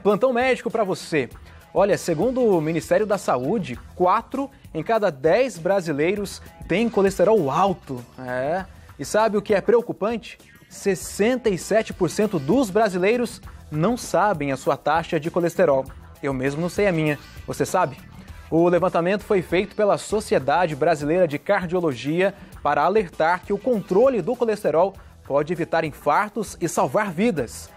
Plantão médico para você. Olha, segundo o Ministério da Saúde, 4 em cada 10 brasileiros têm colesterol alto. E sabe o que é preocupante? 67% dos brasileiros não sabem a sua taxa de colesterol. Eu mesmo não sei a minha. Você sabe? O levantamento foi feito pela Sociedade Brasileira de Cardiologia para alertar que o controle do colesterol pode evitar infartos e salvar vidas.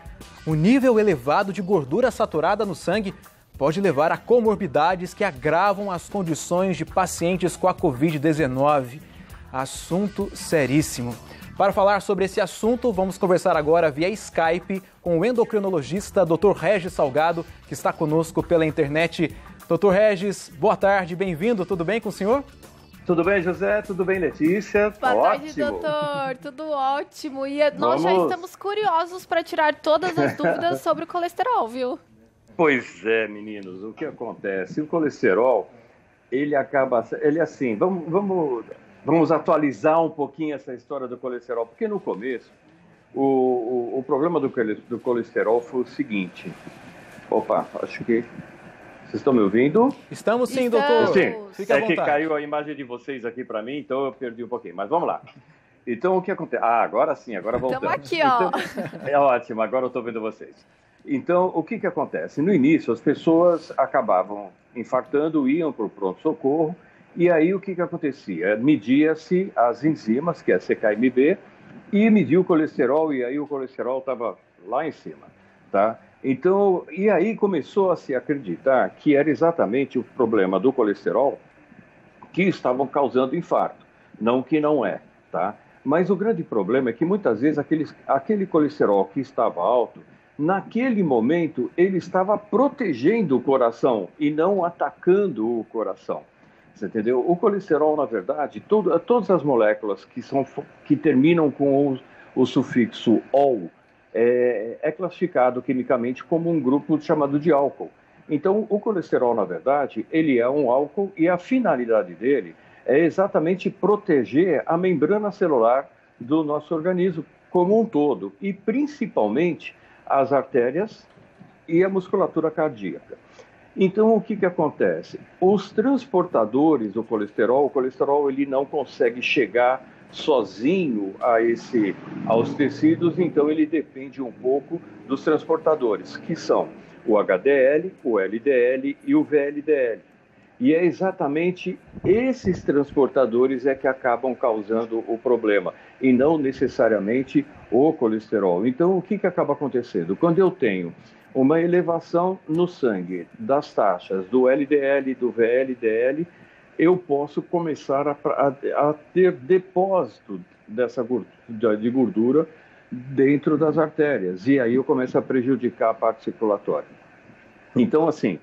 O nível elevado de gordura saturada no sangue pode levar a comorbidades que agravam as condições de pacientes com a Covid-19. Assunto seríssimo. Para falar sobre esse assunto, vamos conversar agora via Skype com o endocrinologista Dr. Regis Salgado, que está conosco pela internet. Dr. Regis, boa tarde, bem-vindo, tudo bem com o senhor? Tudo bem, José? Tudo bem, Letícia? Boa tarde, doutor. Tudo ótimo. E nós já estamos curiosos para tirar todas as dúvidas sobre o colesterol, viu? Pois é, meninos. O que acontece? O colesterol, ele assim, vamos atualizar um pouquinho essa história do colesterol, porque no começo, o problema do colesterol foi o seguinte. Opa, acho que... Vocês estão me ouvindo? Estamos sim, doutor. Sim. Fica à vontade. Que caiu a imagem de vocês aqui para mim, então eu perdi um pouquinho. Mas vamos lá. Então, o que acontece? Agora sim, agora voltamos. Estamos aqui, ó. Então, é ótimo, agora eu estou vendo vocês. Então, o que acontece? No início, as pessoas acabavam infartando, iam para o pronto-socorro, e aí o que acontecia? Media-se as enzimas, que é a CKMB, e media o colesterol, e aí o colesterol estava lá em cima, tá? Então, e aí começou a se acreditar que era exatamente o problema do colesterol que estavam causando infarto, não que não é, tá? Mas o grande problema é que muitas vezes aquele colesterol que estava alto, naquele momento ele estava protegendo o coração e não atacando o coração. Você entendeu? O colesterol, na verdade, todas as moléculas que terminam com o sufixo -ol, é classificado quimicamente como um grupo chamado de álcool. Então, o colesterol, na verdade, ele é um álcool e a finalidade dele é exatamente proteger a membrana celular do nosso organismo como um todo, e principalmente as artérias e a musculatura cardíaca. Então, o que acontece? Os transportadores do colesterol, o colesterol ele não consegue chegar sozinho aos tecidos, então ele depende um pouco dos transportadores, que são o HDL, o LDL e o VLDL. E é exatamente esses transportadores que acabam causando o problema, e não necessariamente o colesterol. Então, o que acaba acontecendo? Quando eu tenho uma elevação no sangue das taxas do LDL e do VLDL, eu posso começar a ter depósito de gordura dentro das artérias. E aí eu começo a prejudicar a parte circulatória. Então, assim,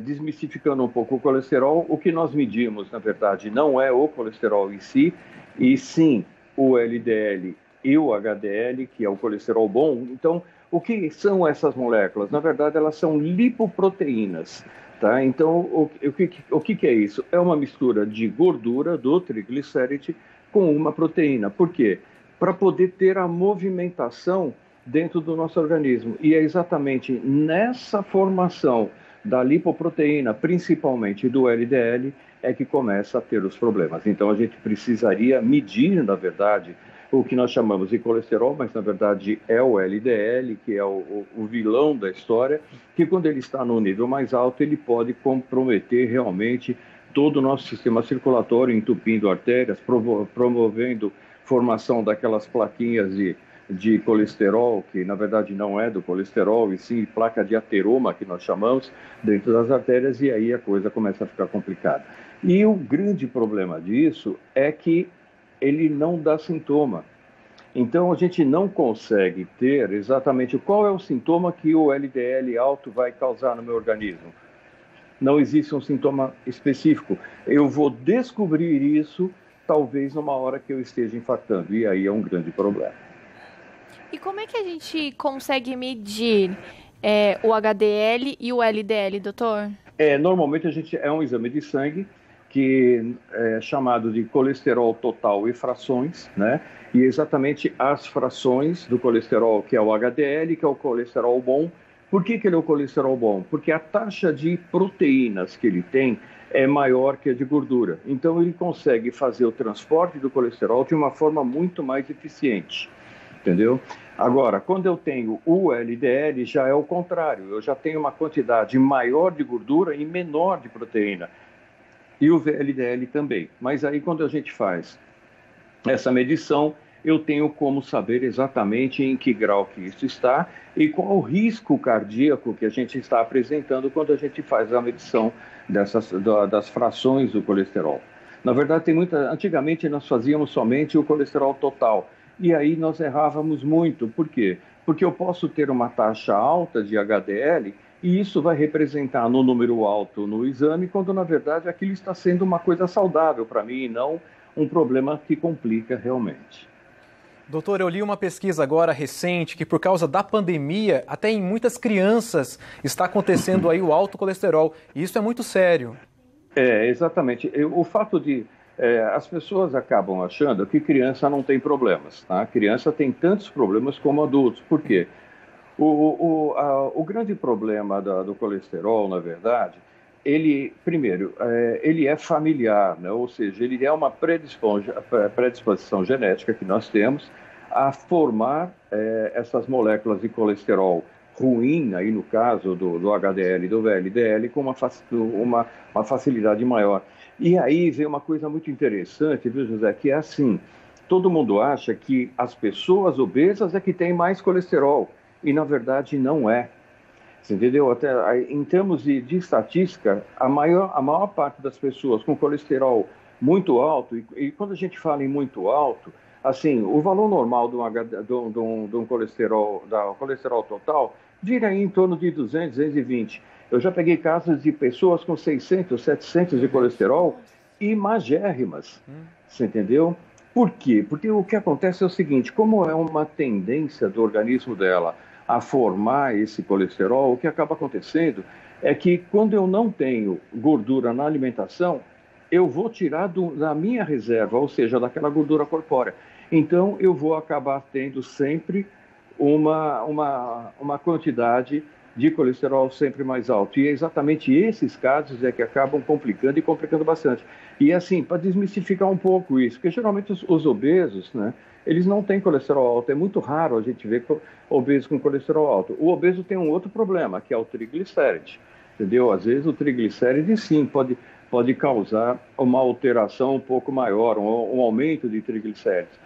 desmistificando um pouco o colesterol, o que nós medimos, na verdade, não é o colesterol em si, e sim o LDL e o HDL, que é o colesterol bom. Então, o que são essas moléculas? Na verdade, elas são lipoproteínas. Tá? Então, o que é isso? É uma mistura de gordura do triglicéride com uma proteína. Por quê? Para poder ter a movimentação dentro do nosso organismo. E é exatamente nessa formação da lipoproteína, principalmente do LDL, que começa a ter os problemas. Então, a gente precisaria medir, na verdade, o que nós chamamos de colesterol, mas na verdade é o LDL, que é o vilão da história, que quando ele está no nível mais alto, ele pode comprometer realmente todo o nosso sistema circulatório, entupindo artérias, promovendo formação daquelas plaquinhas de colesterol, que na verdade não é do colesterol, e sim placa de ateroma, que nós chamamos, dentro das artérias, e aí a coisa começa a ficar complicada. E o grande problema disso é que ele não dá sintoma. Então, a gente não consegue ter exatamente qual é o sintoma que o LDL alto vai causar no meu organismo. Não existe um sintoma específico. Eu vou descobrir isso, talvez, numa hora que eu esteja infartando. E aí é um grande problema. E como é que a gente consegue medir o HDL e o LDL, doutor? Normalmente, é um exame de sangue, que é chamado de colesterol total e frações, né? E exatamente as frações do colesterol, que é o HDL, que é o colesterol bom, Por que ele é o colesterol bom? Porque a taxa de proteínas que ele tem é maior que a de gordura. Então, ele consegue fazer o transporte do colesterol de uma forma muito mais eficiente, entendeu? Agora, quando eu tenho o LDL, já é o contrário. Eu já tenho uma quantidade maior de gordura e menor de proteína. E o VLDL também. Mas aí, quando a gente faz essa medição, eu tenho como saber exatamente em que grau que isso está e qual o risco cardíaco que a gente está apresentando quando a gente faz a medição das frações do colesterol. Na verdade, antigamente nós fazíamos somente o colesterol total e aí nós errávamos muito. Por quê? Porque eu posso ter uma taxa alta de HDL e isso vai representar no número alto no exame, quando na verdade aquilo está sendo uma coisa saudável para mim e não um problema que complica realmente. Doutor, eu li uma pesquisa agora recente que por causa da pandemia, até em muitas crianças está acontecendo aí o alto colesterol. E isso é muito sério. Exatamente. O fato de as pessoas acabam achando que criança não tem problemas, tá? A criança tem tantos problemas como adultos. Por quê? O grande problema do colesterol, na verdade, primeiro, ele é familiar, né? Ou seja, ele é uma predisposição genética que nós temos a formar essas moléculas de colesterol ruim, aí no caso do HDL e do VLDL, com uma facilidade maior. E aí vem uma coisa muito interessante, viu, José, que é assim, todo mundo acha que as pessoas obesas é que têm mais colesterol, e na verdade não é. Você entendeu? Até, em termos de estatística, a maior parte das pessoas com colesterol muito alto, e quando a gente fala em muito alto, assim, o valor normal de um colesterol total vira aí em torno de 200, 220. Eu já peguei casos de pessoas com 600, 700 de colesterol e magérrimas, você entendeu? Por quê? Porque o que acontece é o seguinte, como é uma tendência do organismo dela a formar esse colesterol, o que acaba acontecendo é que quando eu não tenho gordura na alimentação, eu vou tirar da minha reserva, ou seja, daquela gordura corpórea. Então, eu vou acabar tendo sempre uma quantidade de colesterol sempre mais alto. E é exatamente esses casos que acabam complicando e complicando bastante. E assim, para desmistificar um pouco isso, porque geralmente os obesos, né, eles não têm colesterol alto. É muito raro a gente ver obeso com colesterol alto. O obeso tem um outro problema, que é o triglicéride. Entendeu? Às vezes o triglicéride, sim, pode causar uma alteração um pouco maior, um aumento de triglicérides.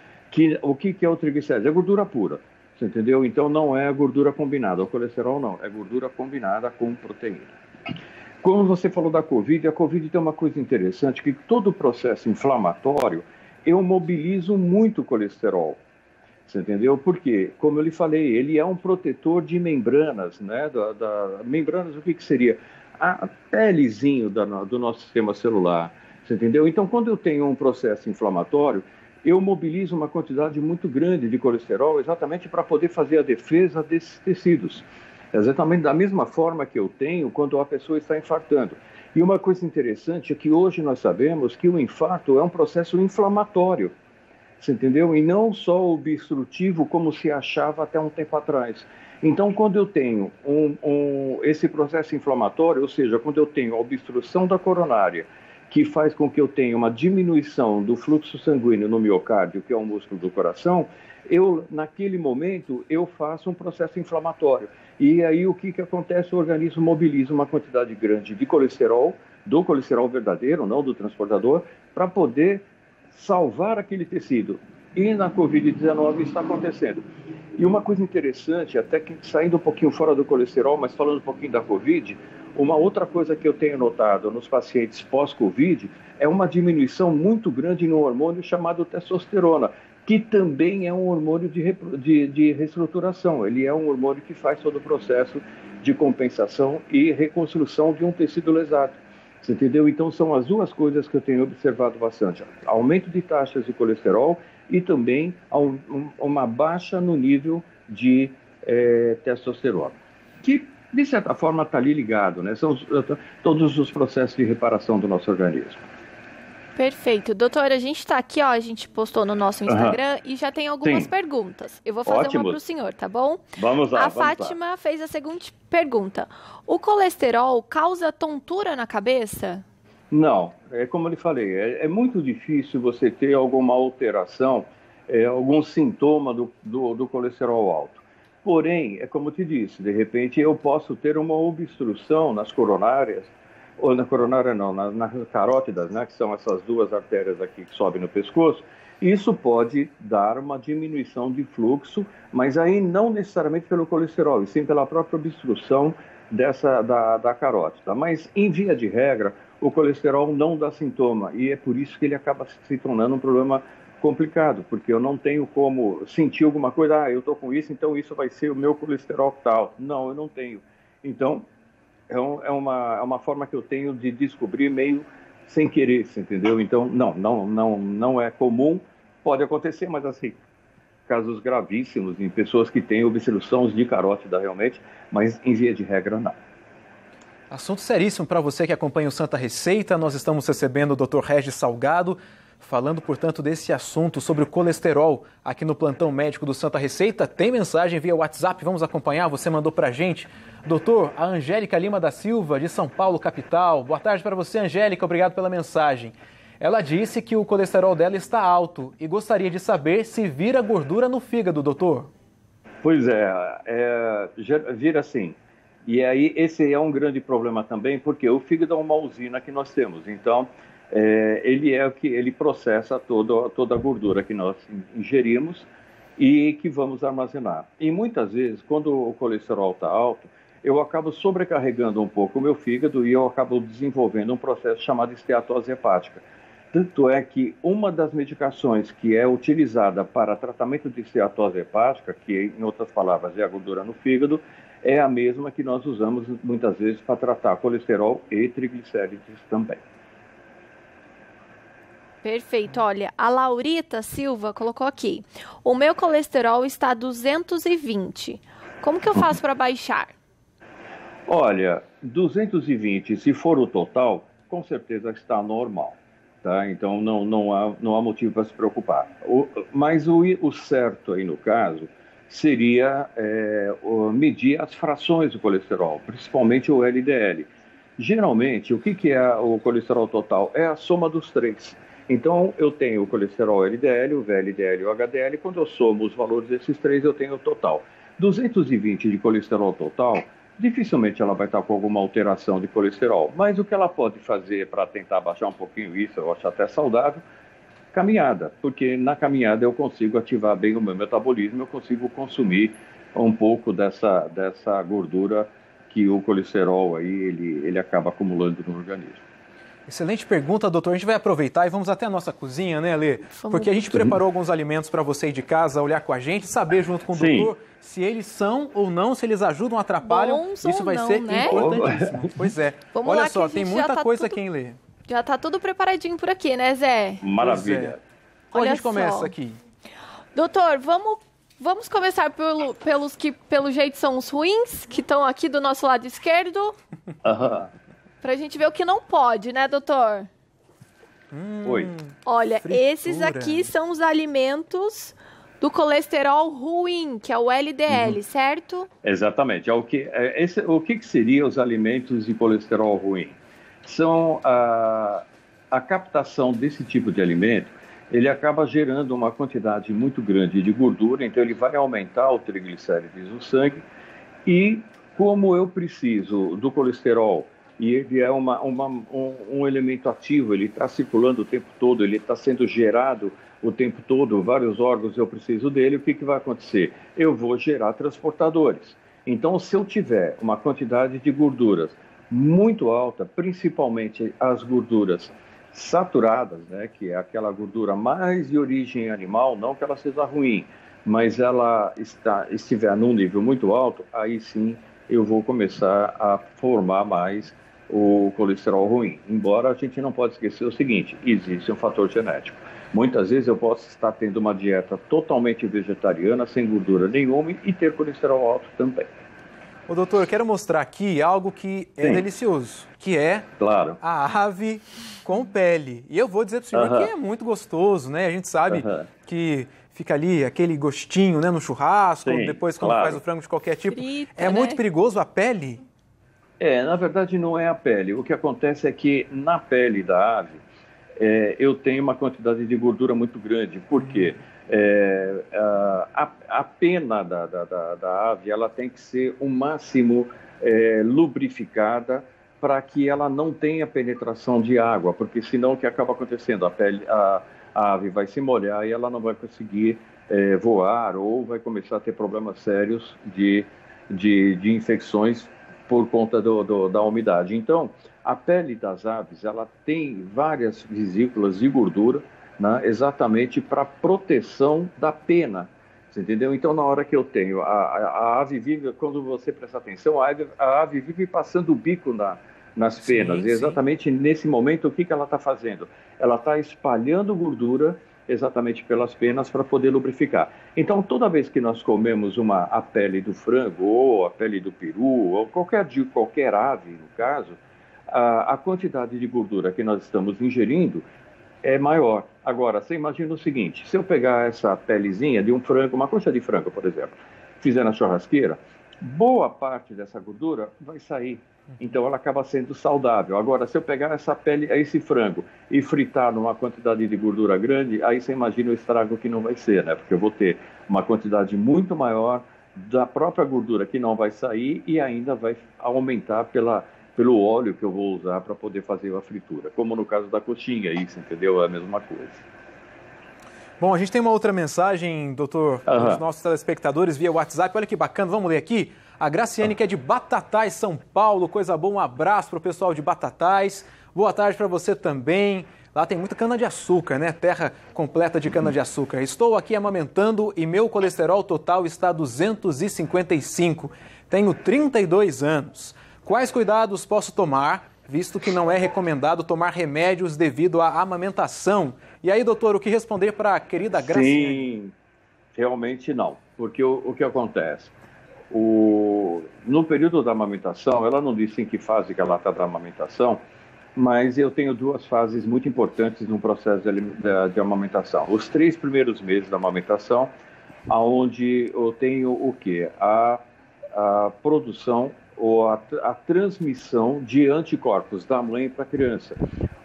O que é o triglicéride? É gordura pura. Você entendeu? Então não é gordura combinada. O colesterol não, é gordura combinada com proteína. Como você falou da Covid, a Covid tem uma coisa interessante, que todo o processo inflamatório, eu mobilizo muito o colesterol. Você entendeu? Porque, como eu lhe falei, ele é um protetor de membranas, né? Membranas, o que seria? A pelezinho do nosso sistema celular. Você entendeu? Então, quando eu tenho um processo inflamatório, eu mobilizo uma quantidade muito grande de colesterol exatamente para poder fazer a defesa desses tecidos. Exatamente da mesma forma que eu tenho quando a pessoa está infartando. E uma coisa interessante é que hoje nós sabemos que o infarto é um processo inflamatório, você entendeu? E não só obstrutivo como se achava até um tempo atrás. Então, quando eu tenho esse processo inflamatório, ou seja, quando eu tenho a obstrução da coronária, que faz com que eu tenha uma diminuição do fluxo sanguíneo no miocárdio, que é o músculo do coração, naquele momento, eu faço um processo inflamatório. E aí, o que acontece? O organismo mobiliza uma quantidade grande de colesterol, do colesterol verdadeiro, não do transportador, para poder salvar aquele tecido. E na Covid-19 está acontecendo. E uma coisa interessante, até que saindo um pouquinho fora do colesterol, mas falando um pouquinho da Covid, uma outra coisa que eu tenho notado nos pacientes pós-Covid é uma diminuição muito grande no hormônio chamado testosterona, que também é um hormônio de reestruturação. Ele é um hormônio que faz todo o processo de compensação e reconstrução de um tecido lesado. Você entendeu? Então, são as duas coisas que eu tenho observado bastante. Aumento de taxas de colesterol e também uma baixa no nível de testosterona, que, de certa forma, está ali ligado, né? São todos os processos de reparação do nosso organismo. Perfeito. Doutor, a gente está aqui, ó, a gente postou no nosso Instagram e já tem algumas perguntas. Eu vou fazer uma para o senhor, tá bom? Vamos lá. A Fátima fez a seguinte pergunta. O colesterol causa tontura na cabeça? Não, é como eu lhe falei, é muito difícil você ter alguma alteração, algum sintoma do colesterol alto. Porém, é como eu te disse, de repente eu posso ter uma obstrução nas coronárias, ou na coronária não, nas carótidas, né, que são essas duas artérias aqui que sobem no pescoço. Isso pode dar uma diminuição de fluxo, mas aí não necessariamente pelo colesterol, e sim pela própria obstrução da carótida. Mas, em via de regra, o colesterol não dá sintoma, e é por isso que ele acaba se tornando um problema complicado, porque eu não tenho como sentir alguma coisa, eu estou com isso, então isso vai ser o meu colesterol tal. Não, eu não tenho. Então, é uma forma que eu tenho de descobrir meio sem querer, você entendeu? Então, não é comum, pode acontecer, mas assim, casos gravíssimos em pessoas que têm obstruções de carótida realmente, mas em via de regra não. Assunto seríssimo para você que acompanha o Santa Receita. Nós estamos recebendo o Dr. Regis Salgado, falando, portanto, desse assunto sobre o colesterol aqui no Plantão Médico do Santa Receita. Tem mensagem via WhatsApp, vamos acompanhar, você mandou para a gente. Doutor, a Angélica Lima da Silva, de São Paulo, capital. Boa tarde para você, Angélica, obrigado pela mensagem. Ela disse que o colesterol dela está alto e gostaria de saber se vira gordura no fígado, doutor. Pois vira sim. E aí esse é um grande problema também, porque o fígado é uma usina que nós temos. Então, ele processa toda a gordura que nós ingerimos e que vamos armazenar. E muitas vezes, quando o colesterol está alto, eu acabo sobrecarregando um pouco o meu fígado e eu acabo desenvolvendo um processo chamado esteatose hepática. Tanto é que uma das medicações que é utilizada para tratamento de esteatose hepática, que em outras palavras é a gordura no fígado, é a mesma que nós usamos muitas vezes para tratar colesterol e triglicérides também. Perfeito. Olha, a Laurita Silva colocou aqui. O meu colesterol está 220. Como que eu faço para baixar? Olha, 220, se for o total, com certeza está normal. Tá? Então não há motivo para se preocupar. Mas o certo aí no caso seria medir as frações do colesterol, principalmente o LDL. Geralmente, o que é o colesterol total? É a soma dos três. Então, eu tenho o colesterol LDL, o VLDL e o HDL. Quando eu somo os valores desses três, eu tenho o total. 220 de colesterol total, dificilmente ela vai estar com alguma alteração de colesterol. Mas o que ela pode fazer para tentar baixar um pouquinho isso, eu acho até saudável, caminhada. Porque na caminhada eu consigo ativar bem o meu metabolismo, eu consigo consumir um pouco dessa gordura que o colesterol aí, ele acaba acumulando no organismo. Excelente pergunta, doutor. A gente vai aproveitar e vamos até a nossa cozinha, né, Lê? Porque a gente preparou alguns alimentos para você ir de casa, olhar com a gente, saber junto com o doutor se eles são ou não, se eles ajudam ou atrapalham. Bons isso vai ser importantíssimo. Pois é. Vamos olha lá, só, tem muita coisa aqui, hein, Lê? Já tá tudo preparadinho por aqui, né, Zé? Maravilha. Olha, a gente começa aqui. Doutor, vamos começar pelos que, pelo jeito, são os ruins, que estão aqui do nosso lado esquerdo. Pra gente ver o que não pode, né, doutor? Oi. Olha, fritura. Esses aqui são os alimentos do colesterol ruim, que é o LDL, certo? Exatamente. O que seriam os alimentos de colesterol ruim? São a captação desse tipo de alimento, ele acaba gerando uma quantidade muito grande de gordura, então ele vai aumentar o triglicérides no sangue, e como eu preciso do colesterol, e ele é um elemento ativo, ele está circulando o tempo todo, ele está sendo gerado o tempo todo, vários órgãos eu preciso dele, o que vai acontecer? Eu vou gerar transportadores. Então, se eu tiver uma quantidade de gorduras muito alta, principalmente as gorduras saturadas, né, que é aquela gordura mais de origem animal, não que ela seja ruim, mas ela estiver num nível muito alto, aí sim eu vou começar a formar mais o colesterol ruim. Embora a gente não pode esquecer o seguinte, existe um fator genético. Muitas vezes eu posso estar tendo uma dieta totalmente vegetariana, sem gordura nenhuma, e ter colesterol alto também. Ô, doutor, eu quero mostrar aqui algo que é delicioso, que é a ave com pele. E eu vou dizer para o senhor que é muito gostoso, né? A gente sabe que fica ali aquele gostinho, né, no churrasco, depois quando faz o frango de qualquer tipo. Frita, é muito perigoso a pele? Na verdade não é a pele. O que acontece é que na pele da ave eu tenho uma quantidade de gordura muito grande. Por quê? A pena da ave ela tem que ser o máximo lubrificada para que ela não tenha penetração de água, porque senão o que acaba acontecendo? A ave vai se molhar e ela não vai conseguir voar ou vai começar a ter problemas sérios de infecções por conta da umidade. Então, a pele das aves ela tem várias vesículas de gordura, né, exatamente para proteção da pena, você entendeu? Então, na hora que eu tenho, a ave vive, quando você prestar atenção, a ave vive passando o bico nas penas, e exatamente nesse momento, o que ela está fazendo? Ela está espalhando gordura exatamente pelas penas para poder lubrificar. Então, toda vez que nós comemos a pele do frango, ou a pele do peru, ou qualquer ave, no caso, a quantidade de gordura que nós estamos ingerindo é maior. Agora, você imagina o seguinte, se eu pegar essa pelezinha de um frango, uma coxa de frango, por exemplo, fizer na churrasqueira, boa parte dessa gordura vai sair. Então, ela acaba sendo saudável. Agora, se eu pegar essa pele, esse frango, e fritar numa quantidade de gordura grande, aí você imagina o estrago que não vai ser, né? Porque eu vou ter uma quantidade muito maior da própria gordura que não vai sair e ainda vai aumentar pelo óleo que eu vou usar para poder fazer a fritura. Como no caso da coxinha, isso, entendeu? É a mesma coisa. Bom, a gente tem uma outra mensagem, doutor, dos nossos telespectadores via WhatsApp. Olha que bacana, vamos ler aqui. A Graciane, que é de Batatais, São Paulo. Coisa boa, um abraço para o pessoal de Batatais. Boa tarde para você também. Lá tem muita cana-de-açúcar, né? Terra completa de cana-de-açúcar. Estou aqui amamentando e meu colesterol total está 255. Tenho 32 anos. Quais cuidados posso tomar, visto que não é recomendado tomar remédios devido à amamentação? E aí, doutor, o que responder para a querida Graciane? Sim, realmente não. Porque o que acontece? No período da amamentação, ela não disse em que fase que ela está da amamentação, mas eu tenho duas fases muito importantes no processo de amamentação. Os 3 primeiros meses da amamentação, onde eu tenho o quê? A produção ou a transmissão de anticorpos da mãe para a criança.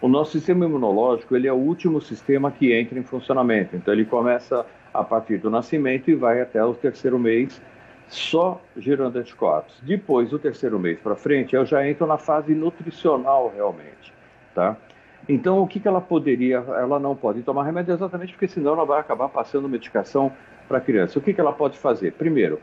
O nosso sistema imunológico ele é o último sistema que entra em funcionamento. Então, ele começa a partir do nascimento e vai até o 3º mês, só gerando anticorpos. Depois do 3º mês para frente, eu já entro na fase nutricional realmente, tá? Então, o que ela poderia... Ela não pode tomar remédio exatamente porque senão ela vai acabar passando medicação para a criança. O que ela pode fazer? Primeiro,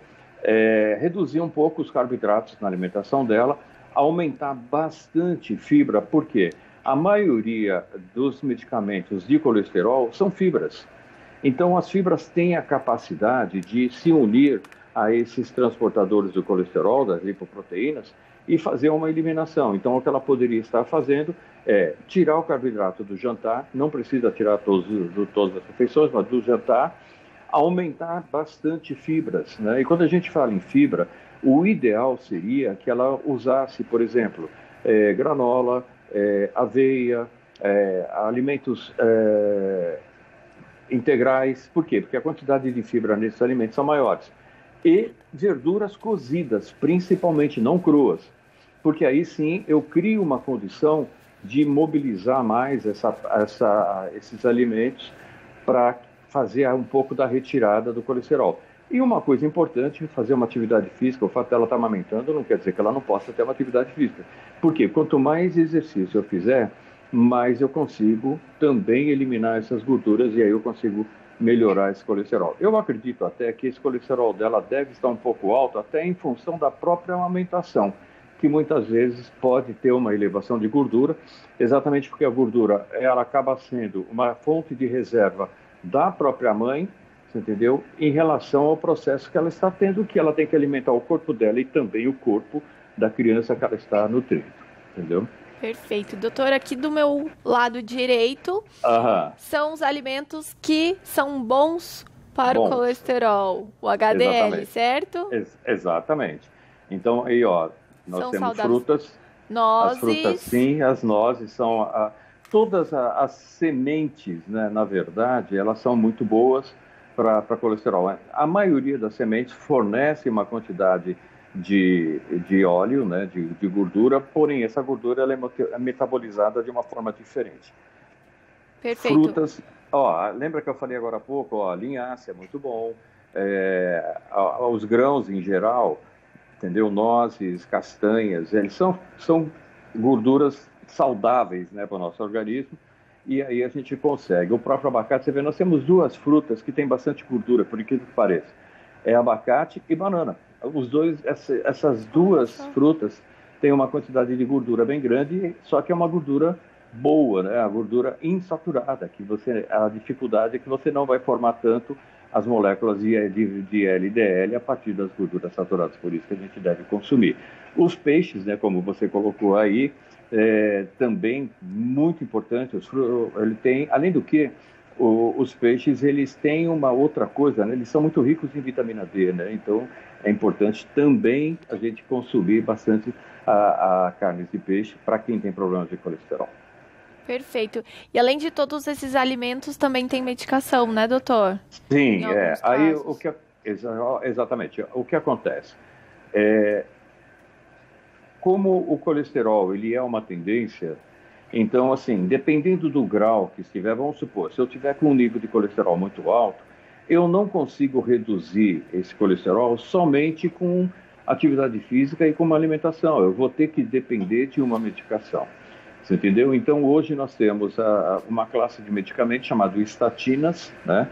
reduzir um pouco os carboidratos na alimentação dela, aumentar bastante fibra, porque a maioria dos medicamentos de colesterol são fibras. Então, as fibras têm a capacidade de se unir a esses transportadores do colesterol, das lipoproteínas, e fazer uma eliminação. Então, o que ela poderia estar fazendo é tirar o carboidrato do jantar, não precisa tirar todas as refeições, mas do jantar, aumentar bastante fibras, né? E quando a gente fala em fibra, o ideal seria que ela usasse, por exemplo, granola, aveia, alimentos integrais. Por quê? Porque a quantidade de fibra nesses alimentos são maiores. E verduras cozidas, principalmente não cruas, porque aí sim eu crio uma condição de mobilizar mais esses alimentos para fazer um pouco da retirada do colesterol. E uma coisa importante, fazer uma atividade física. O fato dela estar amamentando não quer dizer que ela não possa ter uma atividade física. Porque quanto mais exercício eu fizer, mais eu consigo também eliminar essas gorduras e aí eu consigo melhorar esse colesterol. Eu acredito até que esse colesterol dela deve estar um pouco alto, até em função da própria amamentação, que muitas vezes pode ter uma elevação de gordura, exatamente porque a gordura ela acaba sendo uma fonte de reserva da própria mãe, você entendeu? Em relação ao processo que ela está tendo, que ela tem que alimentar o corpo dela e também o corpo da criança que ela está nutrindo, entendeu? Perfeito. Doutor, aqui do meu lado direito, são os alimentos que são bons para o colesterol, o HDL, certo? Exatamente. Então, aí, ó, nós São temos saudáveis. frutas. Nozes. As frutas, sim, as nozes são... todas as sementes, né, na verdade, elas são muito boas para colesterol. A maioria das sementes fornece uma quantidade de óleo, né, de gordura, porém essa gordura ela é metabolizada de uma forma diferente. Perfeito. Frutas, lembra que eu falei agora há pouco, linhaça é muito bom, os grãos em geral, entendeu? Nozes, castanhas, eles são gorduras saudáveis, né, para o nosso organismo, e aí a gente consegue. O próprio abacate, você vê, nós temos duas frutas que têm bastante gordura, por incrível que pareça, é abacate e banana. Os dois, essas duas frutas têm uma quantidade de gordura bem grande, só que é uma gordura boa, né? A gordura insaturada, a dificuldade é que você não vai formar tanto as moléculas de LDL a partir das gorduras saturadas, por isso que a gente deve consumir. Os peixes, né, como você colocou aí, também muito importante, ele tem, além do que, os peixes, eles têm uma outra coisa, né? Eles são muito ricos em vitamina D, né? Então, é importante também a gente consumir bastante a carne de peixe para quem tem problemas de colesterol. Perfeito. E além de todos esses alimentos, também tem medicação, né, doutor? Sim, aí exatamente. O que acontece? Como o colesterol ele é uma tendência, então, assim, dependendo do grau que estiver, vamos supor, se eu tiver com um nível de colesterol muito alto, eu não consigo reduzir esse colesterol somente com atividade física e com uma alimentação. Eu vou ter que depender de uma medicação. Você entendeu? Então, hoje nós temos uma classe de medicamentos chamado estatinas, né?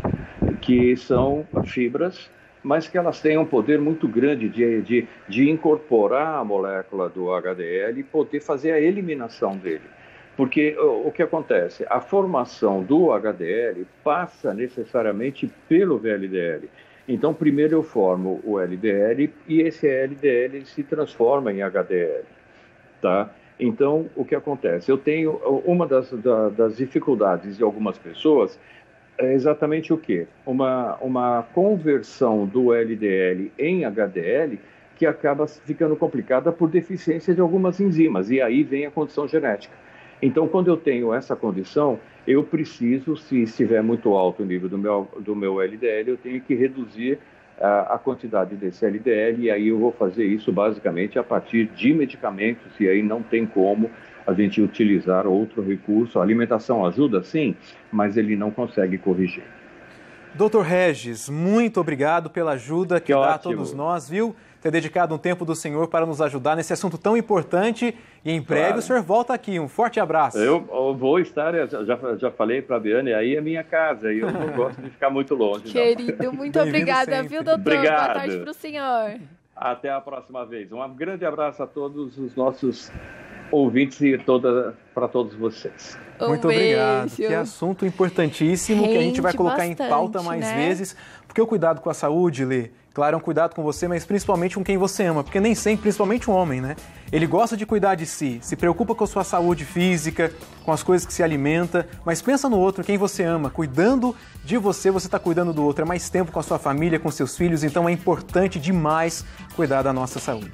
Que são fibras, mas que elas têm um poder muito grande de incorporar a molécula do HDL e poder fazer a eliminação dele. Porque o que acontece? A formação do HDL passa necessariamente pelo VLDL. Então, primeiro eu formo o LDL e esse LDL se transforma em HDL, tá? Então, o que acontece? Eu tenho uma das dificuldades de algumas pessoas é exatamente o quê? Uma conversão do LDL em HDL que acaba ficando complicada por deficiência de algumas enzimas, e aí vem a condição genética. Então, quando eu tenho essa condição, eu preciso, se estiver muito alto o nível do meu LDL, eu tenho que reduzir a quantidade desse LDL, e aí eu vou fazer isso basicamente a partir de medicamentos, e aí não tem como a gente utilizar outro recurso. A alimentação ajuda, sim, mas ele não consegue corrigir. Doutor Regis, muito obrigado pela ajuda que dá a todos nós, viu? Ter dedicado um tempo do senhor para nos ajudar nesse assunto tão importante, e em breve o senhor volta aqui. Um forte abraço. Eu vou estar, já falei para a Biane, aí é minha casa, e eu não gosto de ficar muito longe. Querido, muito obrigada, viu, doutor? Obrigado. Boa tarde para o senhor. Até a próxima vez. Um grande abraço a todos os nossos ouvintes e para todos vocês. Muito obrigado. Que assunto importantíssimo que a gente vai colocar em pauta mais vezes, porque o cuidado com a saúde, Lê, claro, é um cuidado com você, mas principalmente com quem você ama, porque nem sempre, principalmente um homem, né? Ele gosta de cuidar de si, se preocupa com a sua saúde física, com as coisas que se alimenta, mas pensa no outro, quem você ama. Cuidando de você, você está cuidando do outro. É mais tempo com a sua família, com seus filhos, então é importante demais cuidar da nossa saúde.